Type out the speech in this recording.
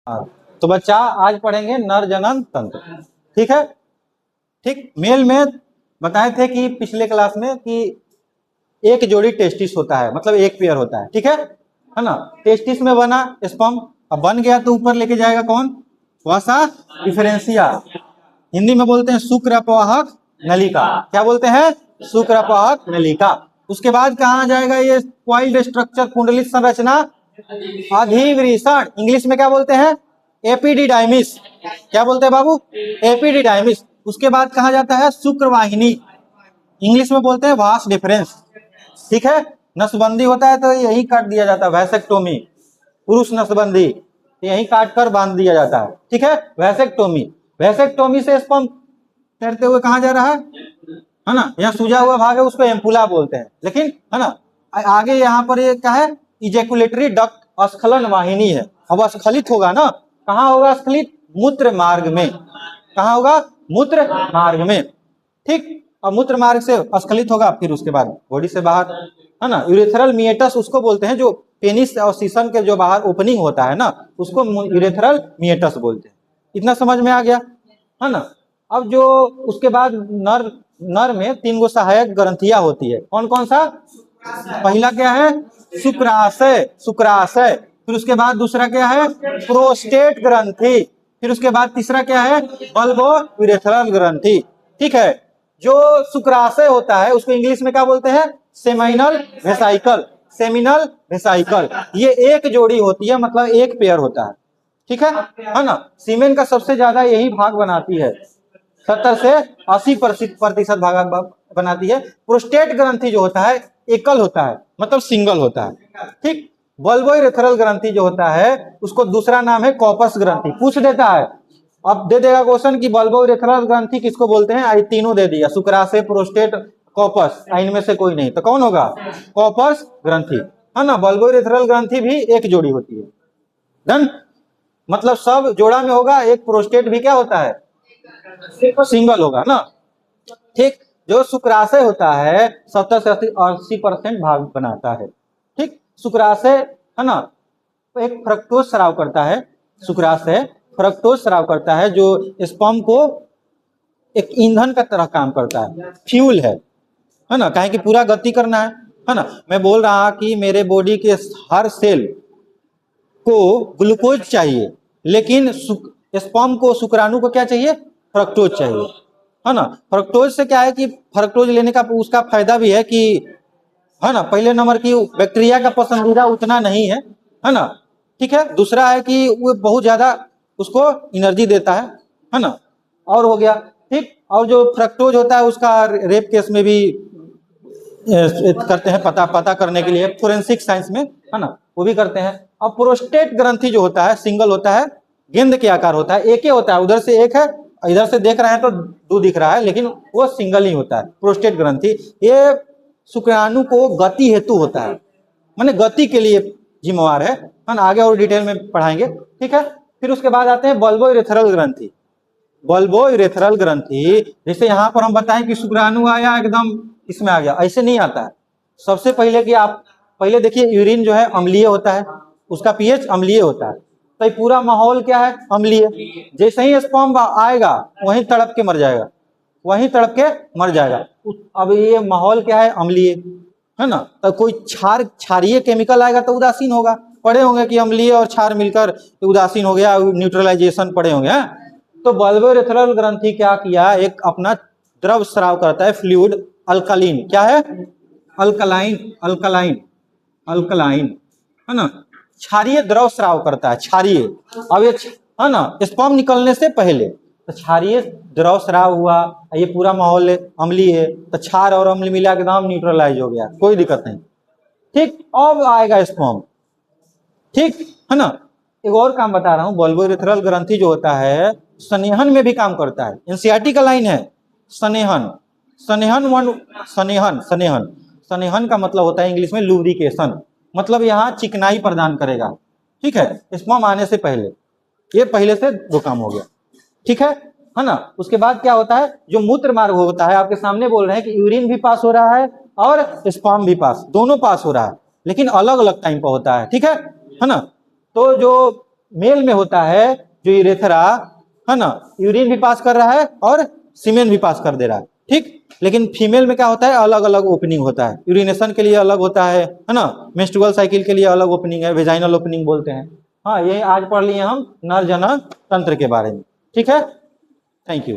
हाँ, तो बच्चा आज पढ़ेंगे नर जनन तंत्र। ठीक है, ठीक। मेल में बताए थे कि पिछले क्लास में कि एक जोड़ी टेस्टिस होता है, मतलब एक पेयर होता है। ठीक है ना। टेस्टिस में बना स्पर्म, अब बन गया तो ऊपर लेके जाएगा कौन? वसा डिफरेंशिया। हिंदी में बोलते हैं शुक्र अपवाहक नलिका। क्या बोलते हैं? शुक्र अपवाहक नलिका। उसके बाद कहाँ जाएगा ये कॉइल्ड स्ट्रक्चर, कुंडलित संरचना? अधिवृषण। इंग्लिश में क्या बोलते हैं? एपिडिडाइमिस। क्या बोलते हैं बाबू? एपिडिडाइमिस। उसके बाद कहा जाता है शुक्रवाहिनी, इंग्लिश में बोलते हैं वास डिफरेंस। ठीक है, नसबंदी होता है तो यही काट दिया जाता है, वैसेक्टोमी। पुरुष नसबंदी यही काट कर बांध दिया जाता है। ठीक है, वैसेक्टोमी। वैसेक्टोमी से स्पर्म तैरते हुए कहाँ जा रहा है ना, यहाँ सूजा हुआ भाग है उसको एम्पुला बोलते हैं, लेकिन है ना आगे यहाँ पर ये क्या है? इजेकुलेटरी डक्ट, स्खलन वाहिनी है। अब स्खलित होगा ना, कहाँ होगा स्खलित? मूत्र मार्ग में। कहाँ होगा? मूत्र मार्ग में। ठीक, और मूत्र मार्ग से स्खलित होगा, फिर उसके बाद बॉडी से बाहर, है ना। यूरेथ्रल मिएटस उसको बोलते हैं, जो पेनिस और सीसन के जो बाहर ओपनिंग होता है ना, उसको यूरेथ्रल मिएटस बोलते हैं। इतना समझ में आ गया, है ना। अब जो उसके बाद नर में 3 गो सहायक ग्रंथियां होती है। कौन कौन सा? पहला क्या है? शुक्राशय, शुक्राशय। फिर उसके बाद दूसरा क्या है? प्रोस्टेट ग्रंथि। फिर उसके बाद तीसरा क्या है? बल्बो यूरेथ्रल ग्रंथि। ठीक है, जो शुक्राशय होता है उसको इंग्लिश में क्या बोलते हैं? Seminal vesicle. सेमिनल वेसाइकल, ये एक जोड़ी होती है, मतलब एक पेयर होता है। ठीक है ना। सीमेन का सबसे ज्यादा यही भाग बनाती है, 70 से 80% भाग बनाती है। प्रोस्टेट ग्रंथि जो होता है एकल होता है, मतलब सिंगल होता है। ठीक, बल्बो यूरेथ्रल ग्रंथि जो होता है उसको दूसरा नाम है कॉपस ग्रंथि। पूछ देता है, अब दे देगा क्वेश्चन कि बल्बो यूरेथ्रल ग्रंथि किसको बोलते हैं? आई तीनों दे दिया, शुक्राशय, प्रोस्टेट, कॉपस। इनमें से कोई नहीं तो कौन होगा? कॉपस ग्रंथि, है ना। बल्बो यूरेथ्रल ग्रंथि भी एक जोड़ी होती है। डन, मतलब सब जोड़ा में होगा। एक प्रोस्टेट भी क्या होता है? सिंगल होगा ना। ठीक, जो शुक्राशय होता है 70 से 80% भाग बनाता है। ठीक, शुक्राशय, है ना, एक फ्रक्टोज स्राव करता है। शुक्राशय फ्रक्टोज स्राव करता है, जो स्पर्म को एक ईंधन का तरह काम करता है, फ्यूल है ना। काहे कि पूरा गति करना है ना। मैं बोल रहा कि मेरे बॉडी के हर सेल को ग्लूकोज चाहिए, लेकिन स्पर्म को, शुक्राणु को क्या चाहिए? फ्रक्टोज चाहिए, है ना। फ्रक्टोज से क्या है कि फ्रक्टोज लेने का उसका फायदा भी है कि, है ना, पहले नंबर की बैक्टीरिया का पसंदीदा उतना नहीं है ना। ठीक है, दूसरा है कि वो बहुत ज्यादा उसको एनर्जी देता है ना। और हो गया। ठीक, और जो फ्रक्टोज होता है उसका रेप केस में भी करते हैं, पता करने के लिए, फोरेंसिक साइंस में, है ना, वो भी करते हैं। अब प्रोस्टेट ग्रंथि जो होता है सिंगल होता है, गेंद के आकार होता है, एक ही होता है। उधर से एक है, इधर से देख रहे हैं तो 2 दिख रहा है, लेकिन वो सिंगल ही होता है प्रोस्टेट ग्रंथि। ये शुक्राणु को गति हेतु होता है, माने गति के लिए जिम्मेवार है ना। आगे और डिटेल में पढ़ाएंगे। ठीक है, फिर उसके बाद आते हैं बल्बो यूरेथ्रल ग्रंथि। बल्बो यूरेथ्रल ग्रंथि, जैसे यहाँ पर हम बताएं कि शुक्राणु आया एकदम इसमें आ गया, ऐसे नहीं आता है। सबसे पहले कि आप पहले देखिए, यूरिन जो है अम्लीय होता है, उसका पीएच अम्लीय होता है, तो पूरा माहौल क्या है? अम्लीय। जैसे ही स्पर्म आएगा वहीं तड़प के मर जाएगा, वहीं तड़प के मर जाएगा। अब ये माहौल क्या है? अम्लीय, है ना। तो कोई क्षारीय केमिकल आएगा तो उदासीन होगा। पढ़े होंगे कि अम्लीय और क्षार मिलकर उदासीन हो गया, न्यूट्रलाइजेशन पढ़े होंगे, है? तो बल्बो यूरेथ्रल ग्रंथि क्या किया? एक अपना द्रव स्राव करता है, फ्लूइड, अल्कलीन। क्या है? अल्कलाइन, अल्कलाइन, अल्कलाइन, है ना। क्षारीय द्रव स्राव करता है, क्षारीय। अब ये, है ना, स्पर्म निकलने से पहले तो क्षारीय द्रव स्राव हुआ, ये पूरा माहौल अम्लीय है, तो क्षार और अम्ल मिला के एकदम न्यूट्रलाइज हो गया, कोई दिक्कत नहीं। ठीक, अब आएगा स्पर्म। ठीक है ना। एक और काम बता रहा हूँ, बल्बो यूरेथ्रल ग्रंथि जो होता है स्नेहन में भी काम करता है। एनसीईआरटी का लाइन है स्नेहन, स्नेहन वन, स्नेहन, स्नेहन, स्नेहन का मतलब होता है इंग्लिश में लुब्रिकेशन, मतलब यहाँ चिकनाई प्रदान करेगा। ठीक है, स्पर्म आने से पहले, ये पहले से 2 काम हो गया। ठीक है ना। उसके बाद क्या होता है? जो मूत्र मार्ग होता है, आपके सामने बोल रहे हैं कि यूरिन भी पास हो रहा है और स्पर्म भी पास, दोनों पास हो रहा है, लेकिन अलग अलग टाइम पर होता है। ठीक है ना। तो जो मेल में होता है जो यूरेथ्रा है ना, यूरिन भी पास कर रहा है और सीमेन भी पास कर दे रहा है, ठीक। लेकिन फीमेल में क्या होता है, अलग अलग ओपनिंग होता है, यूरिनेशन के लिए अलग होता है ना, मेंस्ट्रुअल साइकिल के लिए अलग ओपनिंग है, वेजाइनल ओपनिंग बोलते हैं। हाँ, ये आज पढ़ लिए हम नर जनन तंत्र के बारे में, ठीक है। Thank you.